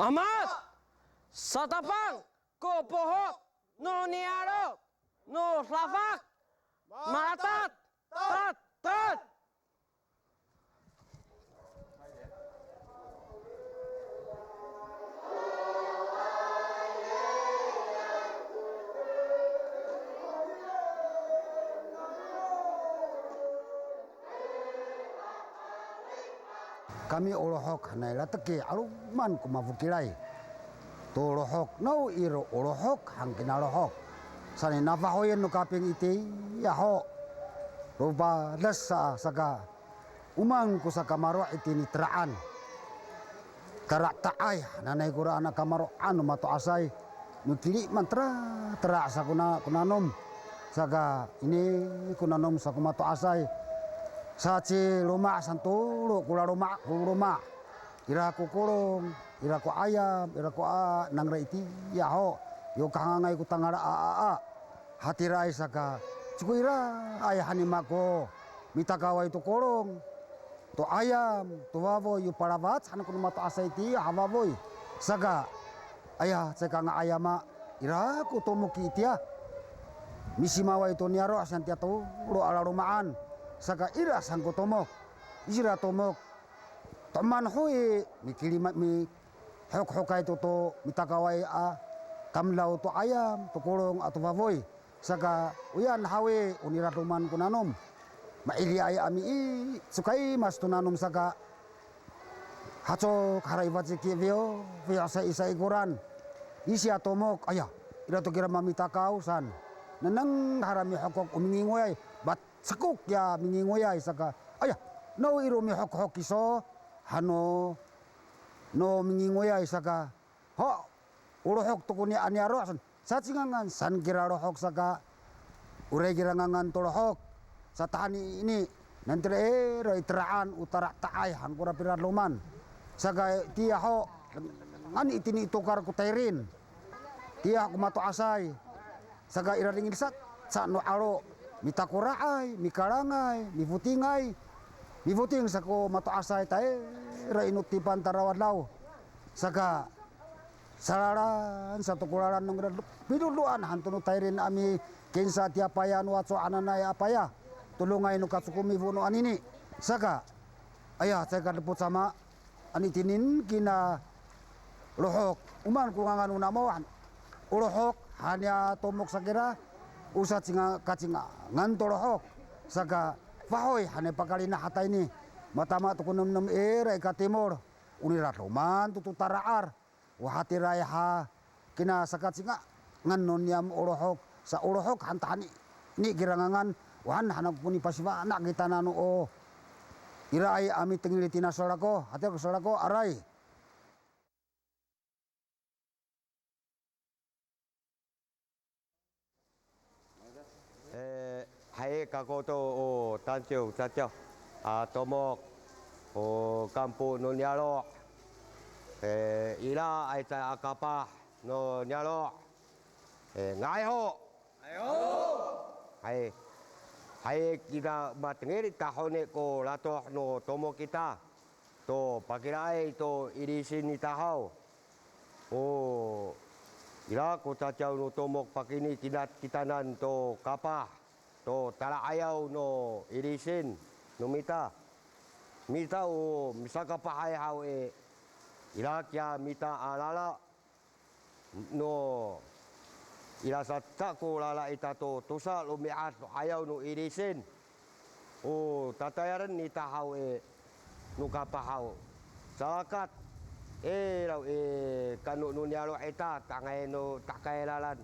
Amat satapang ko pohok no niarok no slavak matat tat. Kami olohok hanai lateki aluman kumavukilai. To lohok nau iro olohok hangkina lohok. Sani nafahoyen no kaping iti yaho. Rupa desa saka umang ku saka maro iti ni teraan. Tarak taai nanai kura anak kamaro anu mato asai. Nukili mantra terak sakuna kunanom. Saka ini kunanom sakumato asai. Saci loma santolo kula rumah ira ku kurung ira ku ayam ira ku nangra iti yaho yo kangangai ku tangara hati rai saka cuku ira ayah hanimako mita kawai tu kurung tu ayam tu wavo yu parabat sana ku mato asa iti hawavoy saka ayah cekanga ayama ira ku tomuki itia misi mawa itu niaro asantia tu lo ala rumaan saka ira sangko tomok ira tomok teman hoi mikili mi hok hokai to mitakawai kamlau to ayam to korong atau vavoy saka uyan hawe unira tuman kunanom maili ay ami sukai mas tunanom saka haco karai baci kivio biasa isa iguran isi atomok ayah ira to kira mamitakau san nenang harami hokok umingingoy bat sekuk ya mingingoyay saka ayah no iro mi hok iso hano no mingingoyay saka ho urohok to kunya anyaro sa cingangan san kira rohok saka ure kira ngangan tolohok sa tani ini nanti roi teraan utara taai hankura pirat luman saka tia ho ngani itini tukar kutairin tia kumato asai saka ira ringin sat sa no aro mitakurai, mikarangai, mifuting sako mato asay tae rainut tipan tarawan law. Saka sararan sa tukuraran ng pinuluan hantuno tayo rin ami kinsa ti apaya nuatso ananay apaya tulungay no katsukumi vuno anini. Saka aya saya kadeput sama anitinin kina lohok uman kungangan unamoan ulohok hanya tomok sakira usat singa kacinga ngantolohok saka fahoy hane pakalina hata ini matama tu kunum era ka timur unirat roman tutu taraar wahati raya kina saka cinga ngannon yam olohok sa olohok hantani ni girangangan wan hanap puni pasiba anak kita nanu o irai ami tengilitina sorako hati ko sorako arai hai kakoto o tancio cacio tomok o kampu no nyalo ila aita akapa no nyalo ngai ho hai kita matengeri tahone ko lato no tomo kita to pakirai to irisin ni tahau o ila ko cacio no tomok pakini kitanan to kapah to tala ayaw no irisin no mita o misaka pahay haw ila kya mita alala no ila sa ko lala ita to tusa lumiat ayaw no irisin o tatayaran ni tahaw no kapahaw sakat raw kanu no nyalo ita tangay no takaylalan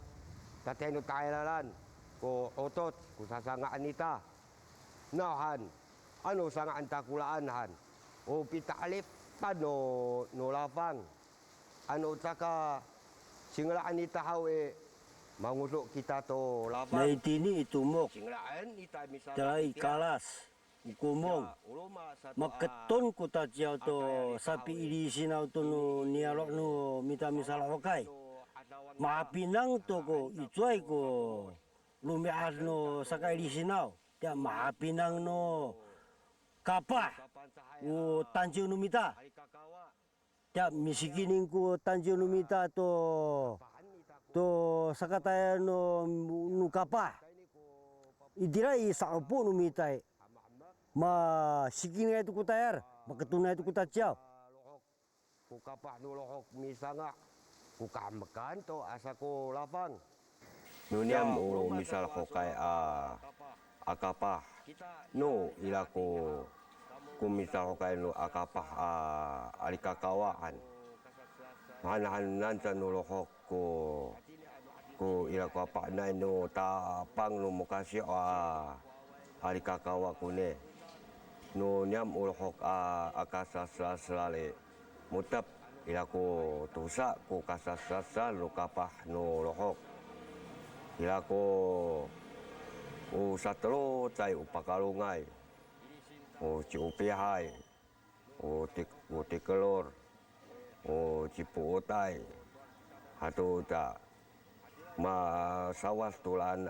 tatay no takaylalan ko otot ko sasangaan nita nahan ano sangaan takulaanhan o pitalip pa no lapang ano saka singlaan nita haw mangusok kita to lapang na itini itumok singlaan nita misal dalai kalas ukumong maketong ko tatyaw to sapi ilisinaw to no nialok no mita misal hokay maapinang to ko ituay ko lumias no sakay lisinaw ya maapinang no kapah o tansiw no mita tiap misikinin ku tanjio numita to sakataya nu kapah. Idira I saupu numitai. Ma sikini itu kutayar, maketuna itu kutaciau. Ku kapah nu lohok misanga ku kambekan to asa ku lapang. Nuniam o misal hokai akapah no ila ku misal hokai no akapah alikakawaan. Hanahan nansa no lohok ku ila ku apa nai no tapang no mukasi alikakawa kune. No niam ulohok akasa selale mutap ila ku tusa ku kasasa no kapah no lohok. Ila ko satelo cai upakalungai, ci upiahai, tikelor, cipu otai, atau tak ma sawas tulan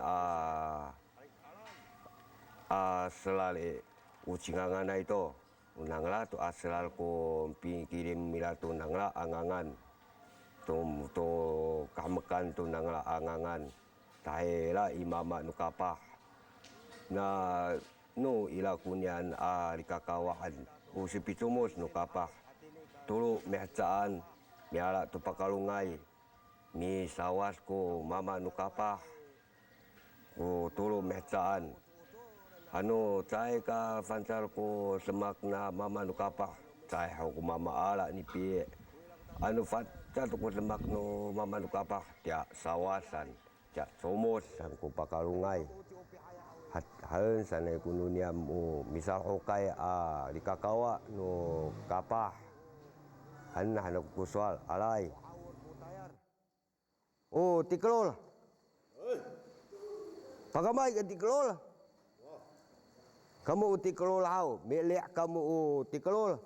selale ucingangan itu, unangla tu aselal ko kirim mila tu nangla angangan, tu kamekan tu nangla angangan. Tahela imama nu kapah na nu ila kunyan likakawaan usipitumus nu kapah tulu mehcaan miala tu pakalungai mi sawas ko mama nu kapah ku tulu mehcaan anu cai ka fansar ko semak na mama nu kapah cai ku mama ala ni pie anu fansar ko semak nu mama nu kapah dia sawasan cak somos sangku pakalungai hal sana kununia mu misal hokai likakawa no kapah han hanak kusual alai oh tikelol pagamai ke tikelol kamu tikelol hau melek kamu tikelol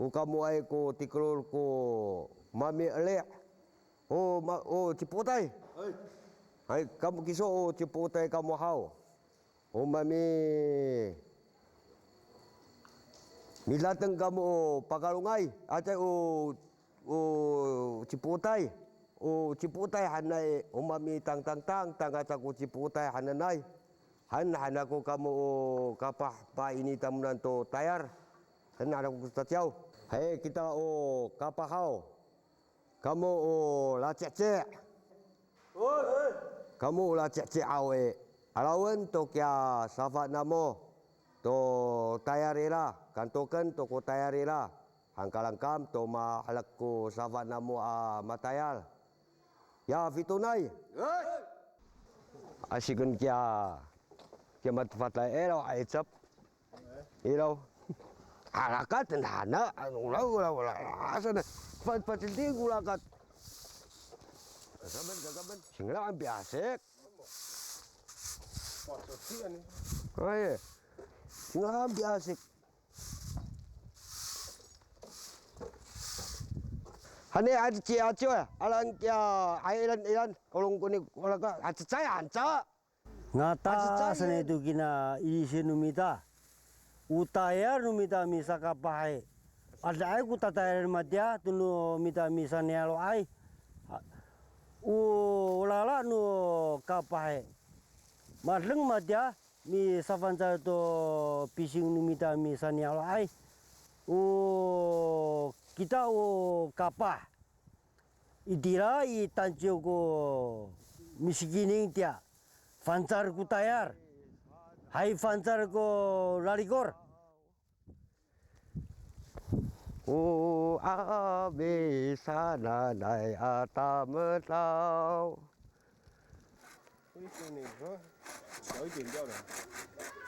kamu ai ko tikelol ko mami elek ciputai. Hai kamu kiso ciputai kamu hau. Mami milateng kamu pakalungai. Acai ciputai. Ciputai hanai mami tang acaku ciputai hananai. Hanaku kamu kapah pa ini tamunan to tayar. Hanaku tatiau. Hai kita kapah hau. Kamu la cek. Kamu la cek awe. Alawan to kia safat namo. To tayarela. Kantokan to ko tayarela. Hangkalangkam to ma halakku safat namo matayal. Ya fitunai. Asikun kia matfatai elo aicap. Elo. Halakat hana ulau asana. Patinting ulakat. Gagaban. Singla ang biasek. Ay. Singla ang biasek. Hane aci ya. Alang kia ilan kolong kuning kolaka aci cai anca. Ngata sana itu kina isi numita. Utaya numita misaka pahe. Ada ai ku tatayar matia tunu mita misania lo ai. Lala nu kapahe. Madleng matia mi savanca to pising nu mita misania lo ai. Kita kapah. Idira I tancio ko misikining tia. Fancar ku tayar. Hai fancar ko lalikor. Abe sana nai atametau.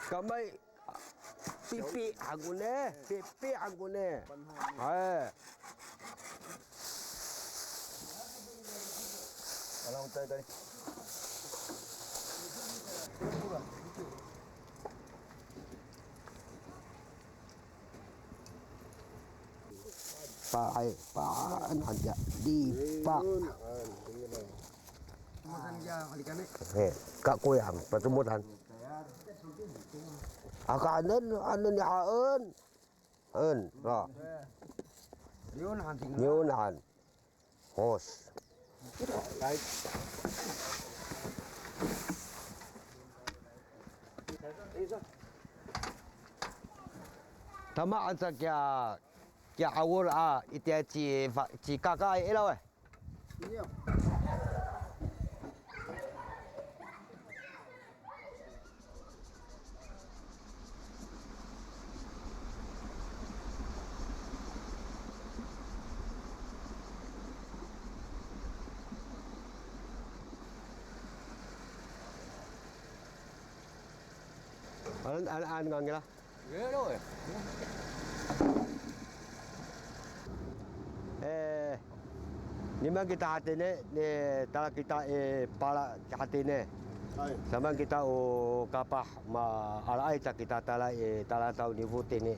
Kamai pipi angune. Hai. Alang tadi. Paan aja dipak. Kak kuyang pertemuan. Akanan anan yaen. Ra. Yun hunting. Nyunan. Hos. Tama sa kya awur itia ci kakak elaw eh. An ngon kira. Ghê rồi. Nimang kita hati ni tala kita pala hati ni. Sama kita kapah alai tak kita tala tahu ni vuting ni.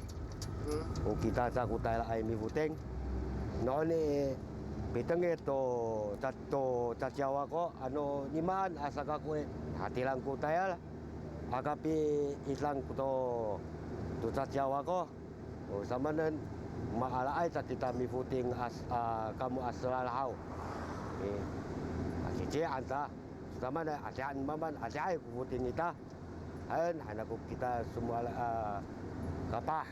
Kita tak kutai lai mi vuting. No ni bitang to Jawa ko ano niman asaka ko hati lang kutai lah. Agapi islang to Jawa ko. Sama nan maalai tak kita mi vuting kamu asal hau. Cici anta sama ada asian maman asiai vuting kita. Hanya kita semua kapah.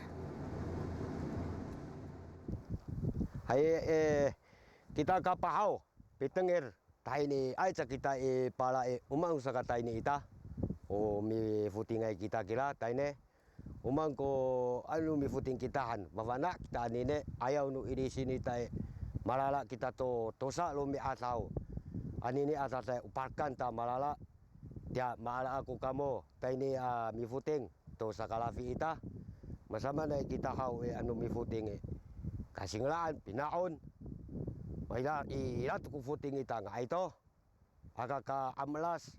Hai kita kapahau pitengir tai ni ai cak kita pala umang usaka tai ni ita mi footing ai kita kira tai ne umang ko anu mi footing kita han bavana kita ni ne ayau nu iri sini tai malala kita tosa lo mi asau ani ni asal saya uparkan ta malala dia malala aku kamu tai ni mi footing to sakalafi ita masama na kita hau anu mi footing kasinglaan pinaon Maila ira tu footing ita ngai to agak amlas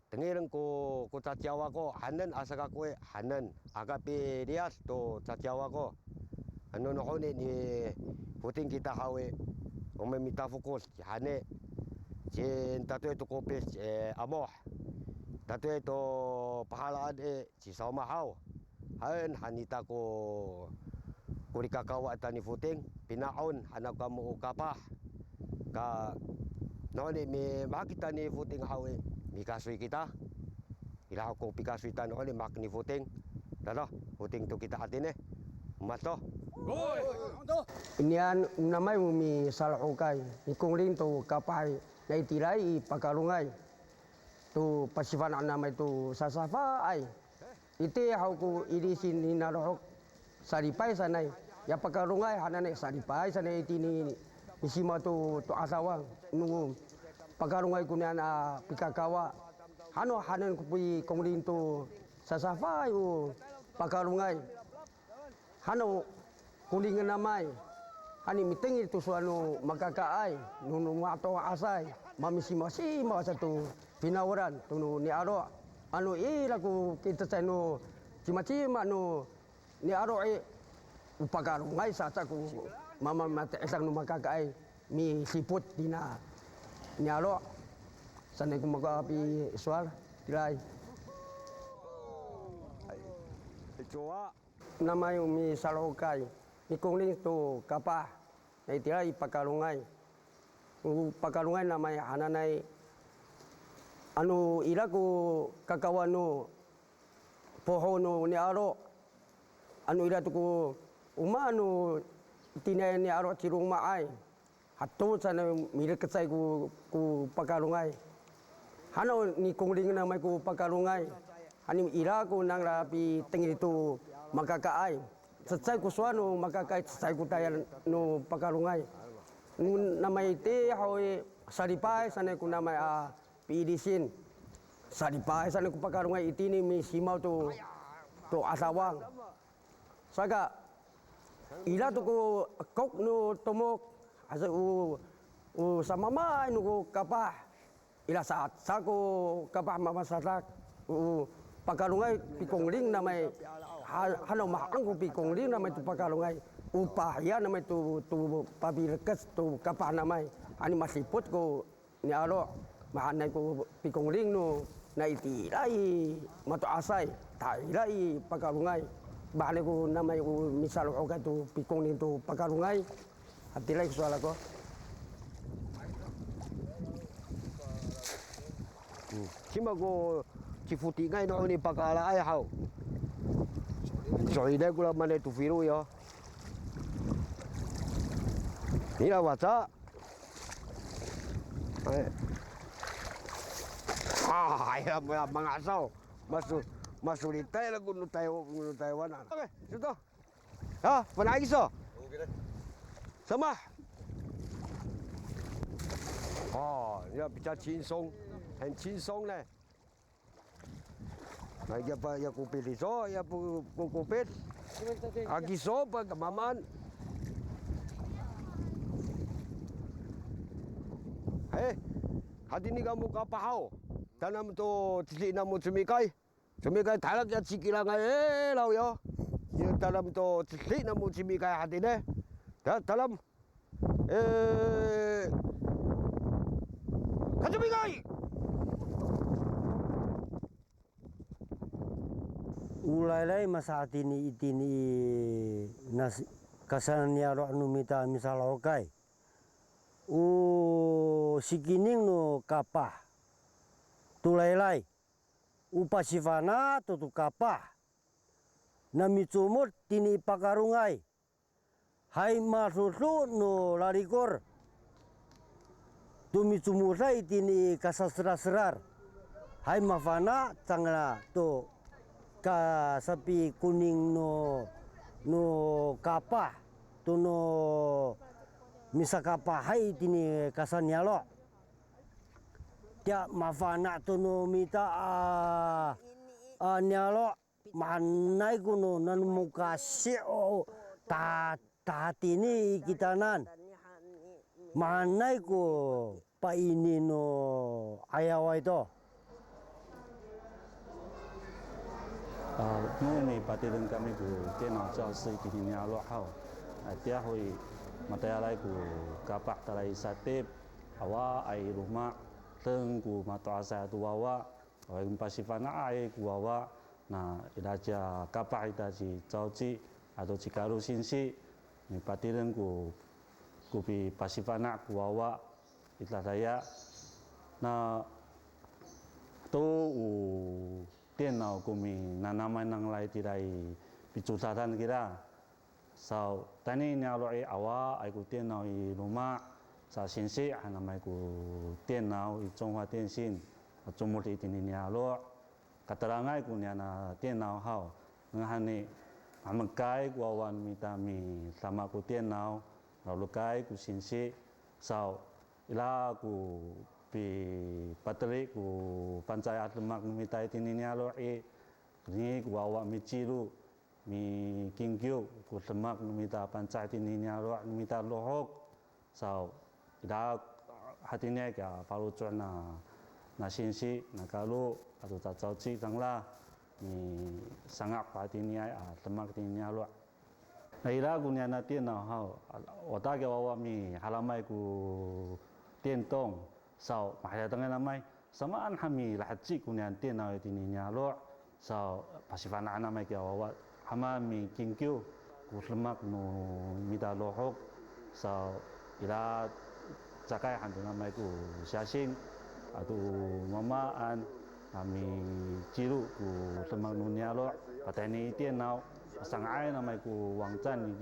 tengiran ko Jawa ko hanan asaka ko hanan aga pe rias to Jawa ko anu no ni footing kita hawe o mita fokus hane jen tatu to kopes amoh tatu to pahalaan si sama hau han hanita ko kurika kawa tani footing pinaon hanap kamu kapah ka noni mi makita ni footing hawe mi kasui kita ila ko pikasui tan oli mak ni footing tado footing tu kita atine mato Inian namai mi salhukai ikungling tu kapai na itilai pakalungai tu pasifan namai tu sasafa ai ite hauku iri sini narohok saripai sanai ya pakalungai hanane saripai sanai itini isima tu asawang nungu pakalungai kunian pikakawa hano hanan kupi kongling tu sasafa yu pakalungai hano kulingan namai hani mitengi tu suanu makakaai nunu mato asai mamisi masih satu pinawaran tu ni aro anu laku kita sanu cima-cima nu ni aro upakarungai sasaku mama mate esang nu makakaai mi siput dina ni aro sanai ku makapi soal tilai coba namai mi salokai ikungling tu kapah na itilai pakalungai pakalungai namai hananai anu iraku kakawanu pohono ni aro anu iratuku uma anu tinai ni aro ciruma ai hatto sana milik kesai ku pakalungai hano ni kungling namai ku pakalungai hani iraku nang rapi tengi tu makakaai sesai ku suanu makakaai sesai ku tayan nu pakalungai namai te hawe saripai sana ku namai pidisin saripai sana ku pakalungai itini mi simau tu asawang saga ila tu ku kok nu tomok asa u samama nu ku kapah ila saat saku kapah mama sasak pakalungai pikongling namai hano mahang ku pikongling namai tu pakalungai upaya namai tu pabirekas tu kapah namai ani masiput ku ni aro mahanai ku pikongling nu na itilai mato asai tailai pakalungai bale ko namay ko misal o ka tu pikong nito pakarungay at tilay ko sala ko. Chima ko chifuti ngay no ni pakala ay hao. Rồi đây cũng là mà này tụ phí rồi yo. Ní là quả chá. Ai là mà ngã sao? Mà xử lý tay là cũng tay vân à. Okay, situ. Ha, mana lagi so? Sama. Ya bicara轻松嘞。Nah, ya kopi liso, ya kopi, agi sopa kemaman. Hati ni kamu kapahau, tanam tu tisi namu cemikai thalak ya cikilang lau yo. Ya tanam tu tisi namu cemikai hati deh, dalam kacemikai. Ulai masaat ini nas kasannya roh numita misal okai. Sikining no kapah. Tulai upasifana tutu kapah. Namitsumut tini pakarungai. Hai masusu no larikor. Tumitsumusai tini kasasra-serar. Hai mafana tangna to ka sapi kuning no kapah tu no misa kapah hai tini kasan nyalo dia mafana tu no mita nyalo manai kuno nan muka sio ta tini kitanan manai ko pa ini no ayawa itu. Ini patiran kami ku tenau jauh di dunia lokal. Dia hui materialai ku kapak talai satip, awa air rumah, tengku mata asa tu awa, air pasifana air ku awa. Nah, idaja kapak idaji jauh atau cikaru sinsi. Ini patiran ku pi pasifana ku awa itlah daya. Nah, tu tenau kumi nanaman nang lai tirai picutatan kira. So tani nyaloi awa ai ku tenau I rumah sa sinsi anamai ku tenau I Chonghua Tensin cumur I tini nyalo katerangai ku nyana tenau hau ngahani amakai ku awan mita mi sama ku tenau lalu kai ku sinsi so ila ku pi patri ku pancayat lemak mitai tini nyalo ni ku awa mi ciru mi kingkyu ku lemak mita pancayat tini nyalo mita lohok so ida hatinya ka palu na sinsi na kalu atau cacau ci tangla mi sangak patinya lemak tini nyalo na ira ku nyana tiena hau otak ke awa mi halamai ku tientong sau mahaya tengah namai samaan hami lahatsi kunyan tenau tini nyalo sau pasifana namai ke awat hama mi kingkyu ku lemak no mita lohok sau ila cakai hantu namai ku syasing atau mamaan kami ciru ku lemak no nyalo pateni tenau sangai namai ku wangcan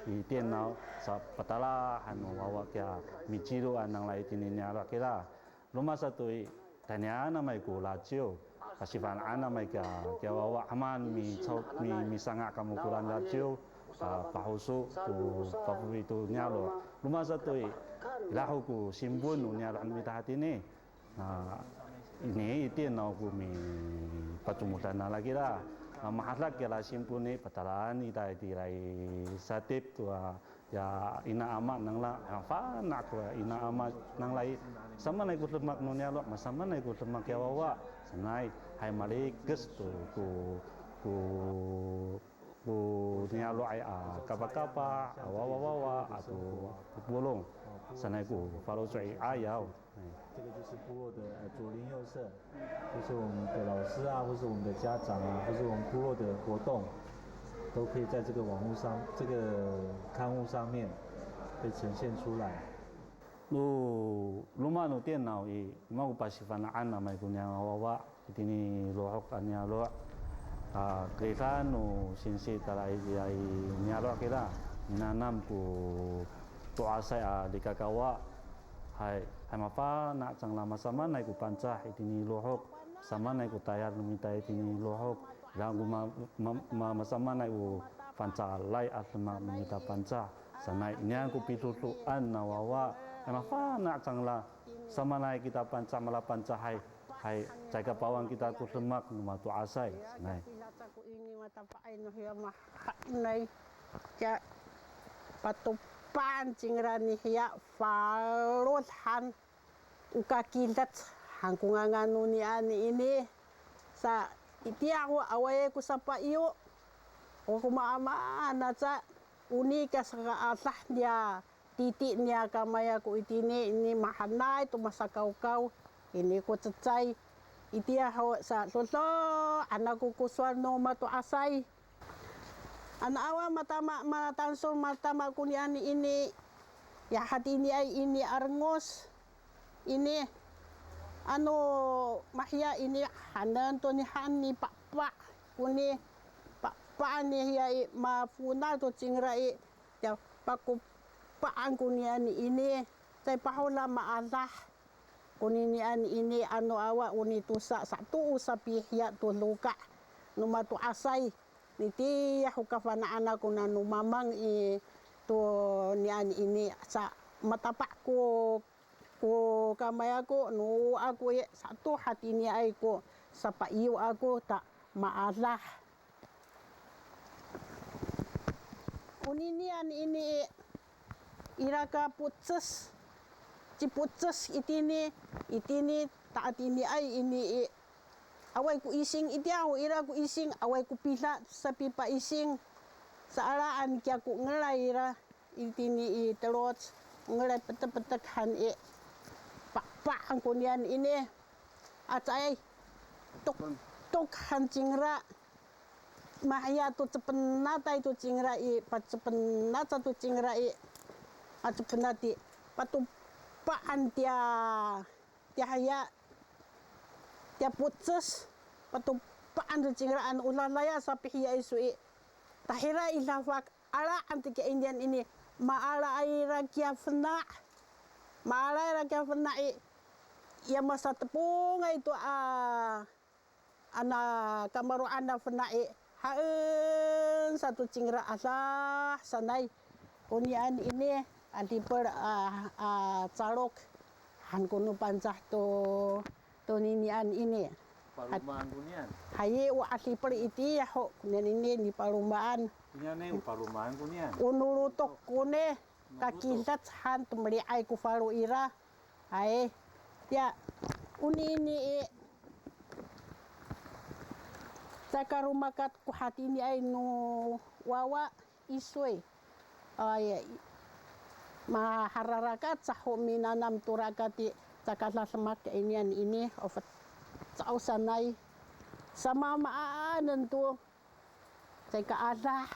di tenau sa patala hanu wawa kia michiru anang lai tini nyara kira rumah satu tanya namai ku lacio kasifan namai kia wawa aman mi sangak kamu kulan lacio pahusu ku papu itu nyalo rumah satu lahu ku simbun nyalo mita hati ni ini tenau ku mi pacumutan lagi lah mahalak ya lah simpuni patalan ita tirai satip tua ya ina amat nang la fa nak ina amat nang lai sama nai ku lemak nunya lo sama nai ku lemak ya wawa sanai hai mari ges tu ku nia lo ai kapa wawa atau bolong sanai ku falo cai ayau 这个就是部落的左邻右舍，就是我们的老师啊，或是我们的家长啊，或是我们部落的活动，都可以在这个网络上、这个刊物上面被呈现出来。rumah nu tienau i mau pasifanaan namai kunya wawa itini lohok ania lo kita nu sinsi talai ai nyalo kira nanam ku to asai di kakawa hai mapa nak cang lama sama nai ku pancah itini lohok sama nai ku tayar minta itini lohok ragu ma sama nai ku pancah lai atma minta pancah sanai nya ku pitutuan nawawa mapa nak cang la sama nai kita pancah malah pancah hai jaga pawang kita ku semak ma to asai nai ini mata pakai no ya mah nai ya patupan cingrani ya falot han ukakilat hangkungan ni ani ini sa itia aku awai ku sapa iyo aku maama anaca unika sa asah dia titik nia kamaya ku itini ini mahanai tu masa kau ini ku cecai itia sa solo anakku kuswar no matu asai anak awa mata tansul mata makuniani ini ya hati ini ai ini arngos ini anu mahya ini hanan to ni hani pak kuni pak ni ya mafuna to cingrai ya paku paan kuniani ini sai pahola maalah kuninian ini anu awa uni tusa satu usapi ya tu luka numa tu asai niti ya hukafana anak kuna nu mamang i tu nian ini sa matapakku ku kamayaku nu aku satu hati ni aku sapa iu aku tak maalah uninian ini iraka putses cipuces itini taat ini ai ini awai ku ising itiahu ira ku ising awai ku pila sapi pa ising saaraan kya ku ngelai ira itini terot ngelai petek han pak ang kunian ini acai tok han cingra mahya tu cepenata itu cingra pat cepenata tu cingra cepenati patu paan tia haya tia putses patu paan tu cingraan ulalaya sapi hiya isui tahira ilafak ala antike indian ini maala aira kia fena ya masa tepung itu ana kamaru anda fena haen satu cingra asah sanai kunian ini anti per calok han kunu pancah to ninian ini Parumaan kunian. haye wa asli per iti ya ho kunian ini di parumaan Kunian parumaan kunian. unurutok kune kakilat han tumri ai ku faru ira ai ya uni ini sakarumakat ku hati ni ai nu wawa isoi ay mahararakat saho minanam turakati sakala semak inian ini ofat sausanai sama maanan tu saya keadah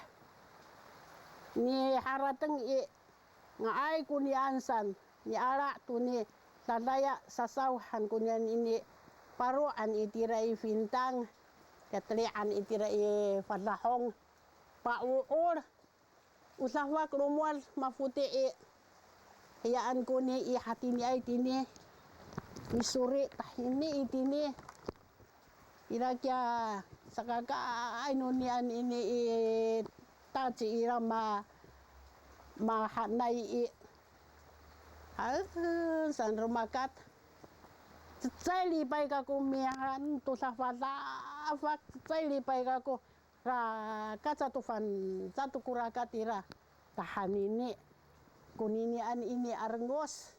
ni harateng ngai kuniansan ni ara tu ni lalaya sasauhan kunian ini paruan itirai fintang ketelian itirai fadlahong pauur usahwa krumual mafuti hayaan ko ni hati ni ay tini misuri tahini itini irakya sakaka inunian ini taci irama mahanai san rumakat ceceli pai kaku mihan tu safata afak ceceli pai kaku kaca tufan satu kurakatira tahan ini kuninian ini arngos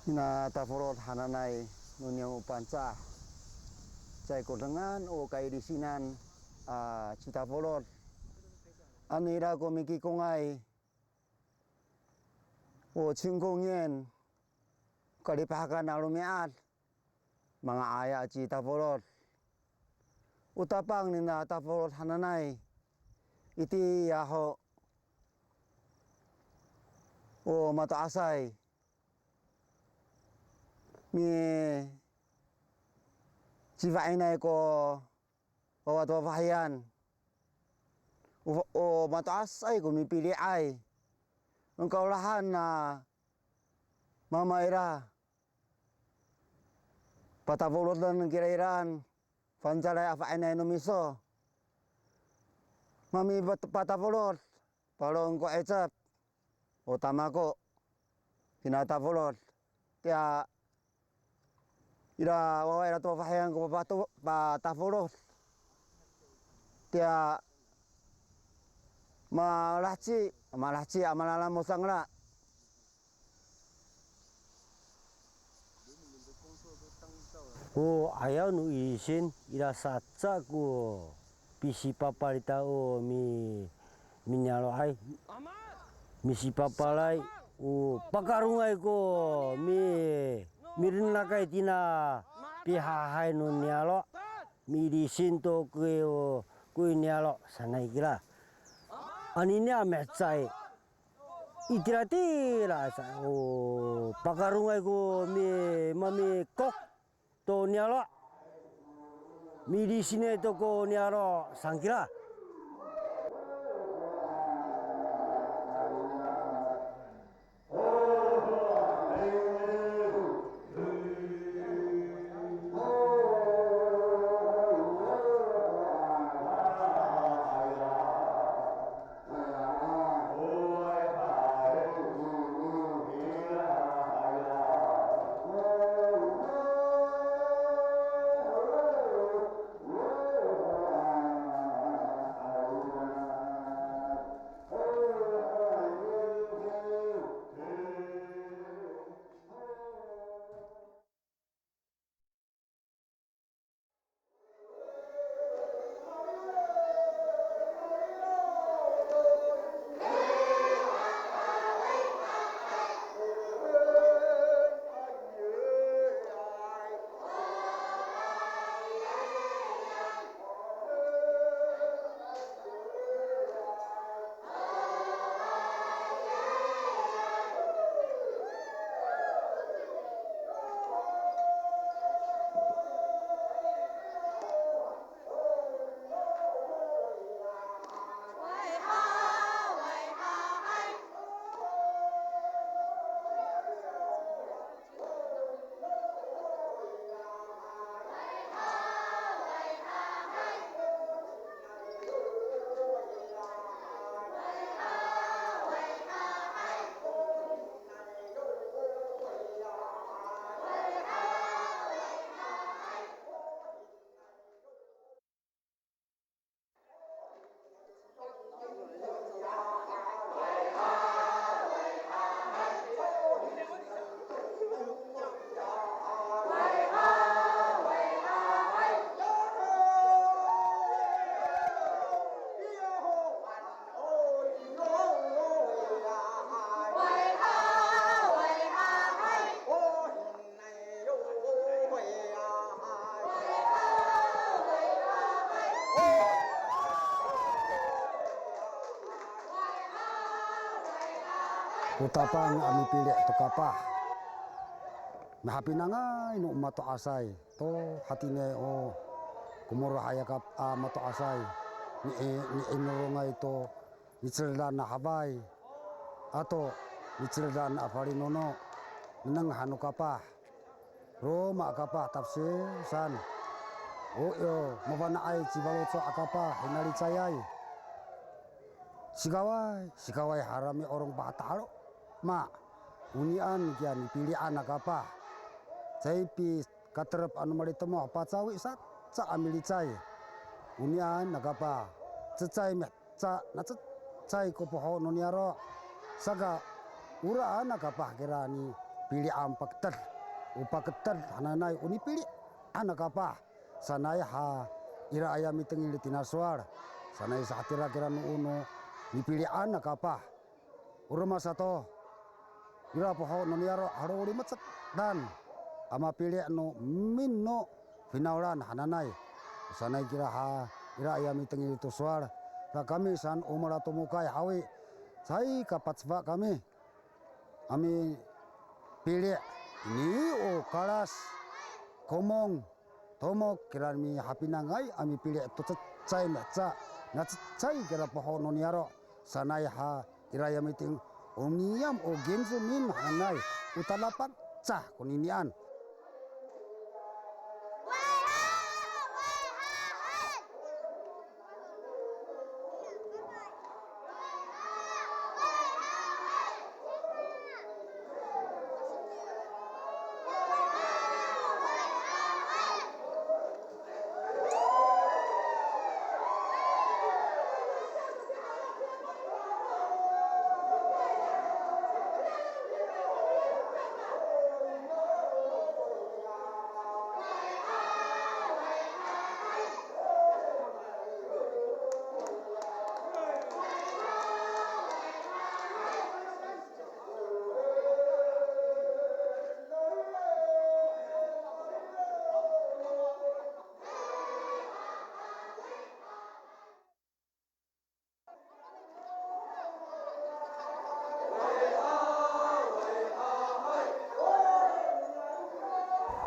na taforot hananai nunya upanca cai kodengan o kai disinan cita forot anira ko miki kongai o cingkongyen kalipakan alumiat mga aya cita forot utapang nina tapolot hananay iti yaho o mataasay mi sivainay ko bawat wawahayan o mataasay kumipili ay ang kaulahan na mamaira patapulot lang ng kirairaan panjalay afainay numiso mami patapulot palong ko ecap o tama ko pinatapulot kaya ira wawaira to pahayan ko patapulot kaya malachi amalala sangla Ko ayaw nu isin ira satsa ko pisi paparita o minyalo ay misi papalay o pakarungay ko mirin na kay tina pihahay no nyalo mirisin to ko nyalo sanay kira aninya metsay itira-tira sa o pakarungay ko mami kok to nyalo mirisine to ko nyalo sangkira Utapang ami pilih to kapah. Mahapinanga inu mato asay to hatine o kumura haya kap mato asay ni inurungay to nicildan na habay ato nicildan na aparinono nang hanu kapah Roma kapah tafsir san o yo mabana ay cibalotso akapah hinali cayay sigaway harami orang batalo ma unian kian pilih anak apa cai pi katerep anu maritemo apa cawi sat ca amili cai unian nakapa cecai me ca na cai ko poho noniaro saga ura anak apa kirani pilih ampak ter upaketer hananai uni pilih anak apa sanaya ha ira ayam itengil tinaswar sanaya satira kiranu uno dipilih anak apa urma sato ira poho noniaro haro uri macet dan ama pilih no minno finaulan hananai Sanai kira ha ira ayam tengi itu suara. Nah kami san umur atau mukai hawi. Saya kapat sebab kami pilih ini kalas komong tomok kira mi hapinangai ami pilih itu cai meca na cai kira pohon noniaro sanai ha ira ayam ting omniam gensu min hanai utalapak cah kuninian.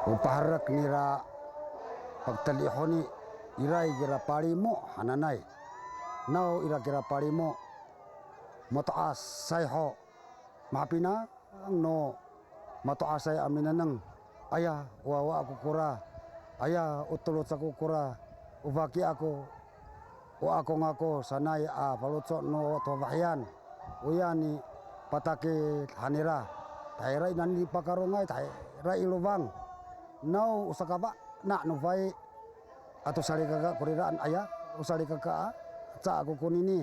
Upaharak nira pagtalihoni irai gira parimo hananay. Now ira gira parimo mataas sayho mapina no mataas ay aminanang aya wawa ako kura aya utulot sa kura ubaki ako o ako ngako sanay palutso no tovahyan uyani patake hanira tayray nandi pakarungay tayray ilubang. Now usakaba na nuvay atau sari kakak kuriraan ayah usari kakak ca aku kunini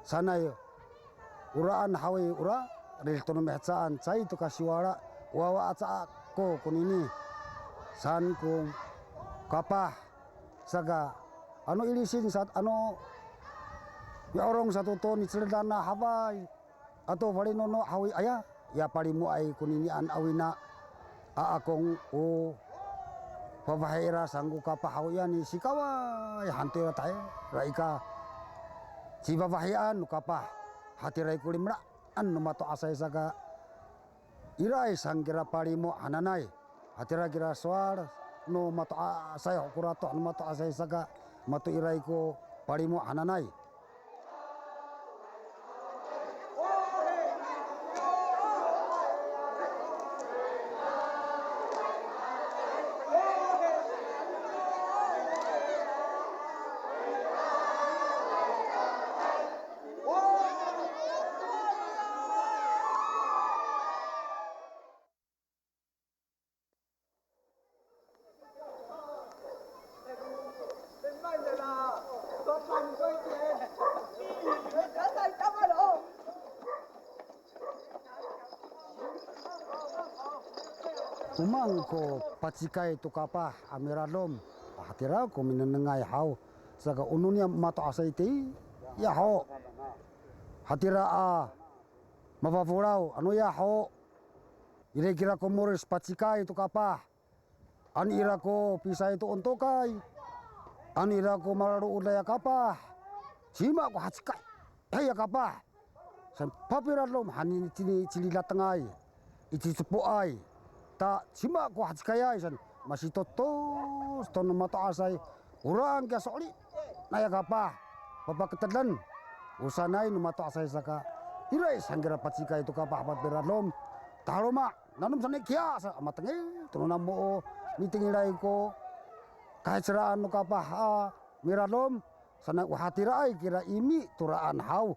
sanay uraan hawi ura ril tunu mehcaan cai tu kasiwara wawa aca ko kunini san ku kapah saga anu ilisin saat anu ya orang satu ton celdana habai atau bali nono hawi ayah ya parimu ai kunini an awina akong pabahira sanggu kapahawian ni sikawa ya hantira tayo raika si babahian kapah hati rai kulimra an numato asay saka irai sanggira parimo hananay hati rai kira swar no mato asay kurato numato asay saka mato irai ko parimo hananay. Umang ko pacikai tu kapah amiradom hatira ko minenengai hau saka ununya mato asaiti ya ho hatira mapapurau anu ya ho ira-kira ko muris pacikai tu kapah an ira ko pisai tu ontokai an ira ko mararu udaya kapah sima ko hacikai ya kapah san papiradom hani cili latengai iti cepuai ta sima ko hatskaya isan masih totos ton mato asai urang kya soli naya kapah papa ketedan usanai nu mato asai saka irai sanggira patsika itu kapah bat beradlom taloma nanum sane kya sa amatenge tunam mo meeting irai ko kahceraan nu kapah miradlom sana hatirai kira imi turaan hau.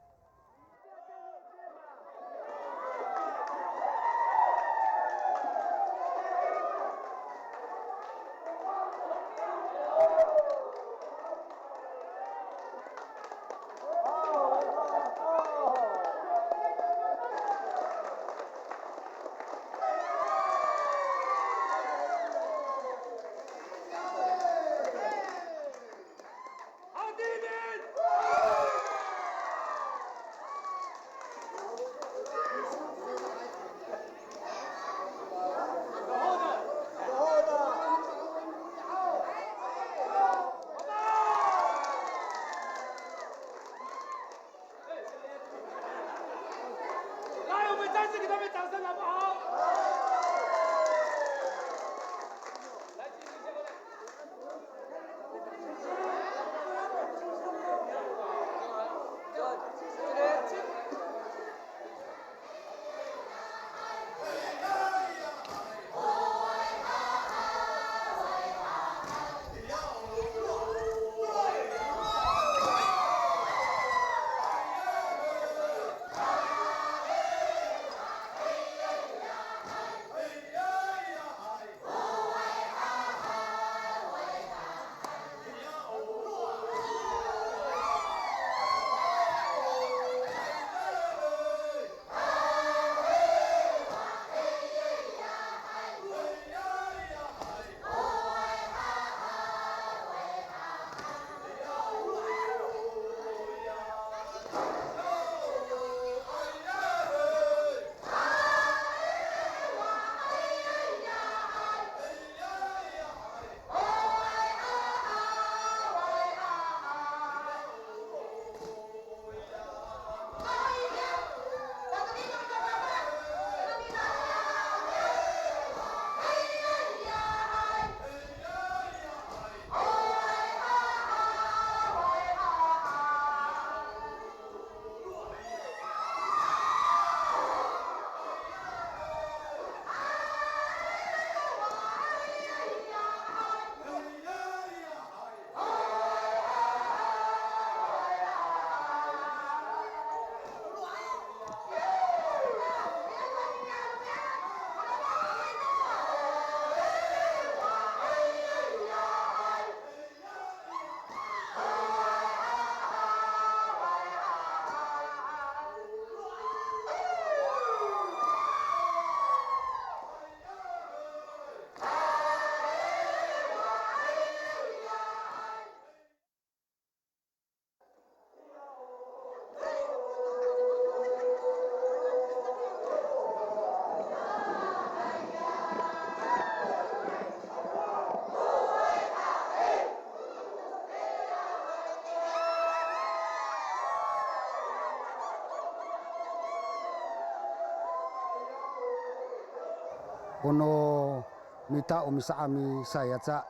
Uno mita umisa ami saya ca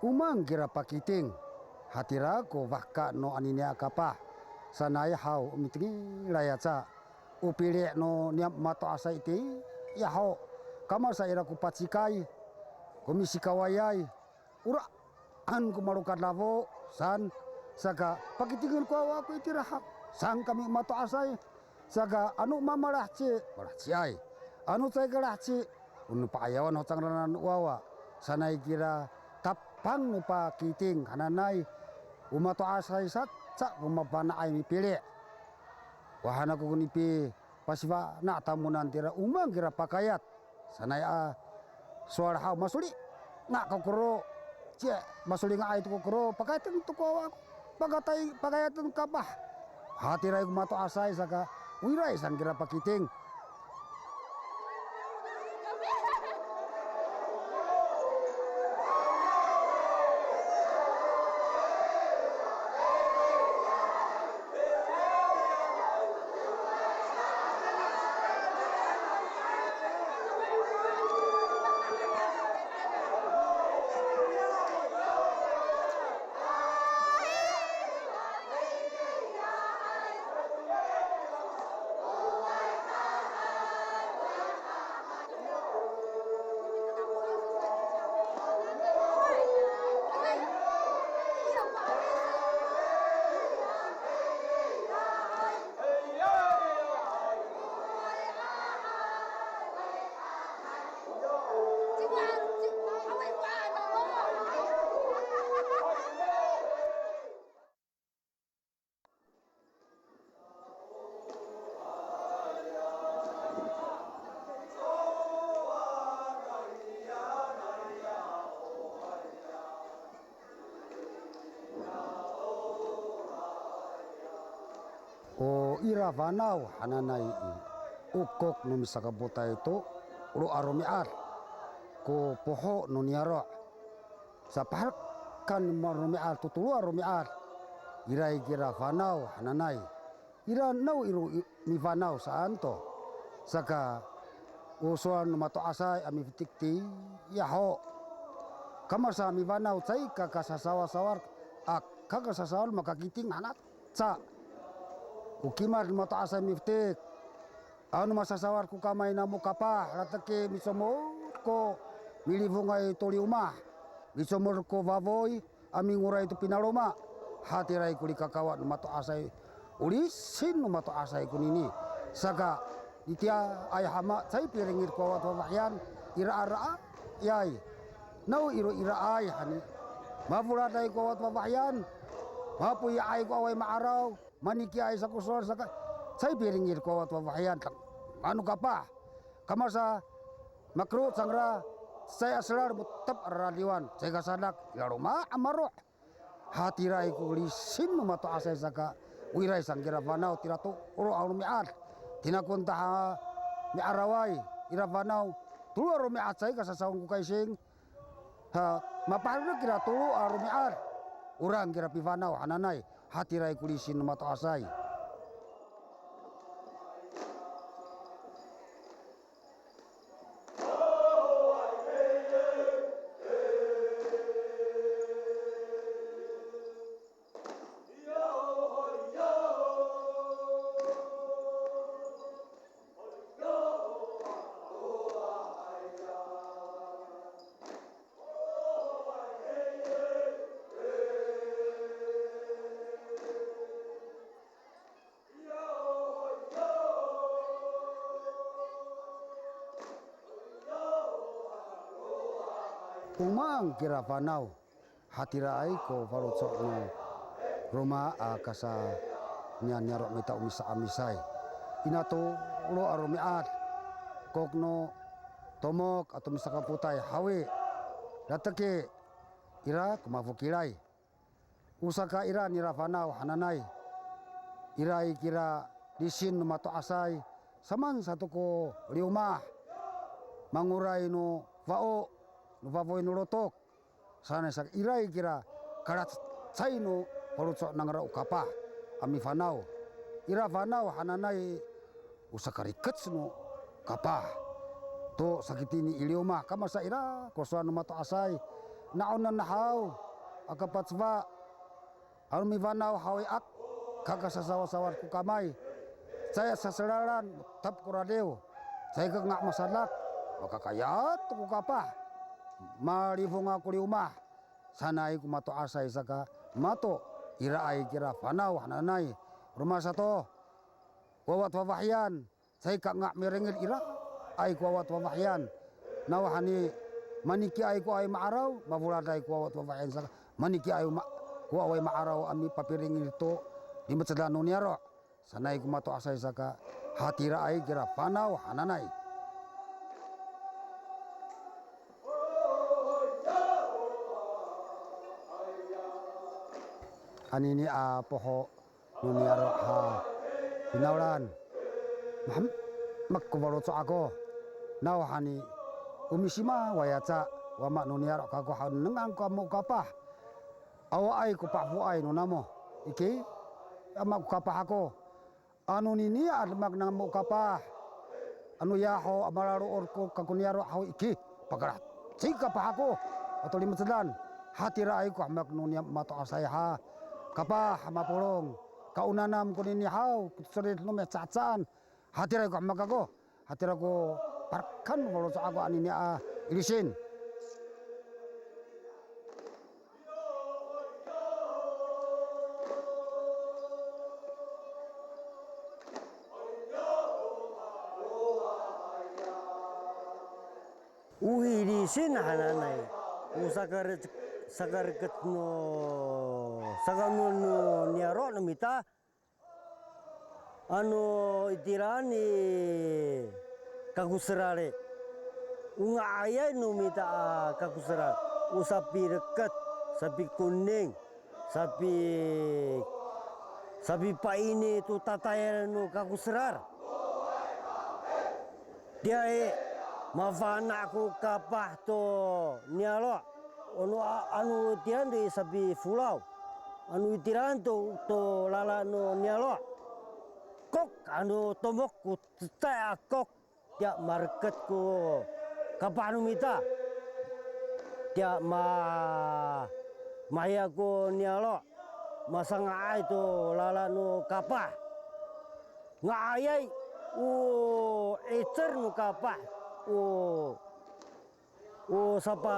umang kira pakiting hatira ko waka no aninya kapa sanaya hau umitri raya ca upile no niam mato asa iti ya hau kamar sa ira ku pacikai komisi kawayai ura an kumarukat lavo san saka pakitingin ko aku iti rahak sang kami mato asai saka anu mamarah ci ai anu saya gerah ci unu paayawan hotang ranan wawa sanai kira tapang nu pakiting hananai umato asai sak cak umapana ai mi pilih wahana ku kunipi pasiva na tamunan tira umang kira pakayat sanai suara hau masuli nak kokoro cie masuli ngai tu kokoro pakaitan tu ko pagatai pakayatan kapah hati rai kumato asai saka wirai sang kira pakiting. O ira vanau hananai ukok no misaka bota itu ru aromiar ko poho no niaro sapahal kan maromiar tutulu aromiar irai kira vanau hananai ira nau iru mi vanau saanto saka usuan mato asai ami fitikti ya ho kamar sa mi vanau cai kakasa sawar kakasa sawar maka kiting hanat ca ukimar mato asa miftik anu masa sawar ku kamay na mo kapa ratake misomor ko milivungay toli umah misomor ko vavoy aming uray itu pinaroma hatiray ko di kakawat mato asay ulisin mato asay ko nini saka itia ay hama say piringir ko wat wawahyan ira-ara yay nau iro ira ay hani mapuladay ko wat wawahyan mapuya ay ko away maaraw maniki ay sa kusor saka say piringir ko at wawahyan anu kapa kamar sa makro sangra saya asrar tep radiwan saya kasadak ya rumah amaro hati rai ko lisin mato asay saka wirai sanggira vanau tiratu uro alu miat tinakunta mi arawai ira vanau tulu aro miat say kasasawang ko kaising ha mapahal kira tulu aro miat urang kira pi vanau hananai hati rai kulisin mato asai. Umang kira panau hatirai ko farocok no Roma kasa nyarok mita umisa amisai inato lo aromiat kokno tomok atau misaka putai hawe datake ira kumafukirai usaka ira nira panau hananai irai kira disin mato asai saman satu ko liumah mangurai no vao Nupavoy nulotok sana sak irai kira karat saino parutsok nangra ukapa ami fanau ira fanau hananai usakariket no kapa to sakitini iliuma kama sa ira kosoan mato asai naonan nahau akapatsva armi vanau hawi ak kaka sasawa-sawar ku kamai saya saseraran tap kuradeo saya ngak masalat maka kayat ku kapah malivunga ku liumah sanai ku mato asai saka mato ira ai kira vanau hananai rumah satu wawat wawahyan saya ngak merengil ira ai ku awat wawahyan nawahani maniki ai ku ai maarau mavulada ai ku awat wawahyan saka maniki ai ku awai maarau ami papiringil to di macedano niaro sanai ku mato asai saka hatira ai kira panau hananai anini a poho nuniaro ha pinaulan maham makkubaru ako nawahani umisima wayaca wama nuniaro kago ha nengang kamu kapah awa ai ku pahu ai nunamo iki ama ku kapah ako anu nini admak nang mo kapah anu yaho amararu orko kakuniaro hau iki pagarat si kapah ako atau lima sedan hatira ai ku amak nunia mato asai ha kapah mapulong kaunanam kunini hau kusurit nume cacaan hatira ku amak ako hatira ko parkan kalau aku anini a ilisin Uhirisin hananai sakar ketno sagano niaro namita anu itirani kaguserare unga ayai numita kaguserar usapi reket sapi kuning sapi paini tu tataya nu kaguserar dia mavana ku kapah to nialo anu tiran di sapi fulau anu itiran to lala no nialo kok anu tomok ku teta kok dia market ku kapah anu mita dia maya ku nialo masang ai to lala no kapah ngayai ecer nu kapah sapa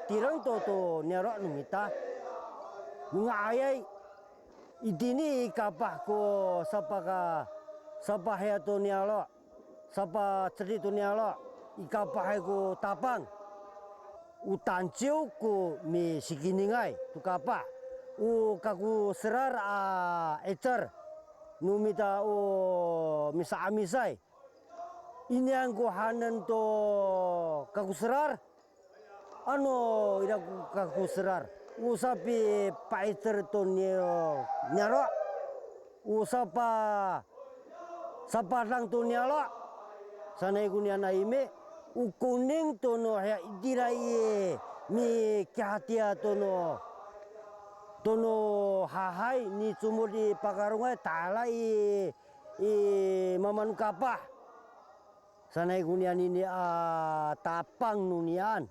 tirang to niaro numita ngayai idini kapah ko sapa hea to nialo sapa ceri to nialo ikapah ko tapang utanciu ko mi sikiningai tu kapah kaku serar ecer numita misa amisai ini yang hanan to kakuserar ano ida kakuserar usapi paiter to nyaro usapa sapadang to nyalo sanai kunia naime ukuning to no ya dirai mi khatia to no hahai ni cumur di pakarungai talai maman kapah sanai kunian ini tapang nunian